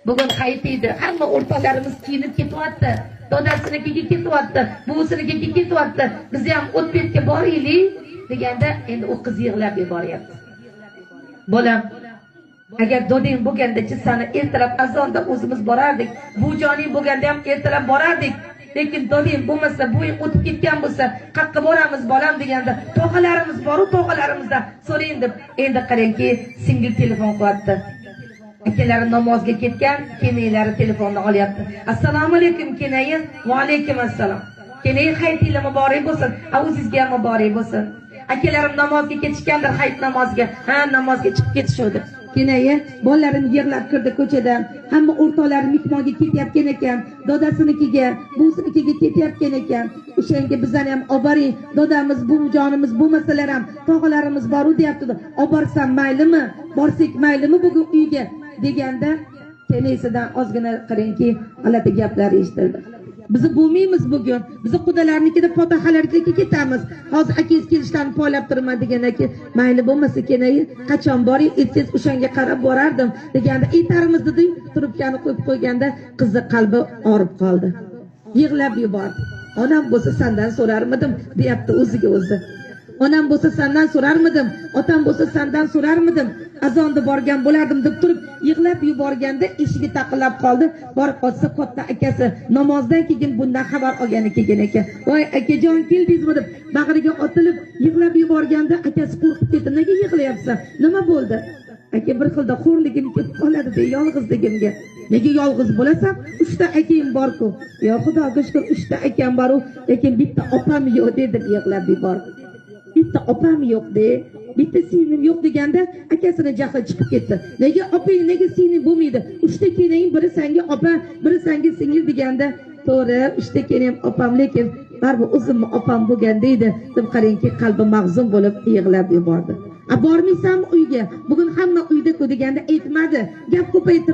Bugun hayit edi. Hamma o'rtoqlarimiz kiyinib ketyapti. Dodasinikiga ketyapti, buvisinikiga ketyapti. Biz ham o'tbetga boraylik deganda endi u qiz yig'lab yuboryapti. Bolam, agar doding bo'lganda-chi seni ertalab azonda o'zimiz borardik. Bu joning bo'lganda ham ertalab borardik. Lekin doding bo'lmasa, bo'ying o'tib ketgan bo'lsa, qayerga boramiz bolam deganda, tog'alarimiz bor-u tog'alarimizdan so'rang deb endi qarangki, singil telefon qilyapti. Akalari namozga ketgan, kenaylari telefonni olyapti. Assalomu alaykum kenayi. Va alaykum assalom. Kenayi hayitlar muborak bo'lsin. O'zingizga ham muborak bo'lsin. Akalarim namozga ketishgandir, hayit namoziga. Ha, namozga chiqib ketishdi. Kenayi bolalarim yig'lab kirdi ko'chadan. Hamma o'rtoqlari mehmonga ketyapgan ekan, dodasinikiga, buvsinikiga ketyapgan ekan. O'shanga bizdan ham oboring, dodamiz, buvijonimiz bo'lmasalar ham tog'alarimiz bor-u deyapti. Oborsam maylimi? Borsak maylimi bugun uyga deganda kenaysidan ozgina qarangki, g'alati gaplar eshitildi. Biz bo'lmaymiz bugun. Biz qudalarnikida fotihalarga ketamiz. Hozir akangiz kelishlarni poylab turman degan aka, mayli bo'lmasa kenayi, qachon boring, aytsangiz o'shanga qarab borardim deganda aytarmiz dedi. Turibkani qo'yib qo'yganda qizni qalbi og'rib qoldi. Yig'lab yubordi. Onam bo'lsa sendan so'rarmidim, deyapti o'ziga o'zi. Onam bo'lsa sendan so'rarmidim, otam bo'lsa sendan so'rarmidim, azonda borgan bo'lardim deb turib yig'lab yuborganda eshigi taqillab qoldi. Borib qolsa katta akasi namozdan keyin bundan xabar olgani kelgan ekan. Voy akajon keldingizmi deb bag'riga otilib yig'lab yuborganda akasi qo'rqib ketdi. Nega yig'layapsan? Nima bo'ldi? Aka bir xilda xo'rligim kelib qoladi-da, yolg'izligimga. Nega yolg'iz bo'lasan? 3 ta akam bor-ku. Yo Xudoga shukr 3 ta akam bor-u, lekin bitta opam yo'q dedi, yig'lab yubordi. Bitta opam yo'q-de, bitta singlim yo'q deganda akasini jahli chiqib ketdi. Nega opang, nega singlim bo'lmaydi? 3 ta keling, biri senga opa, biri senga singil deganda, to'g'ri, 3 ta keling opam, lekin baribir o'zimni opam bo'lganda edi deb qarangki, qalbi mag'zum bo'lib yig'lab yubordi. Bormaysanmi uyga? Bugun hamma uyda-ku deganda aytmadi. Gap ko'paytirdi.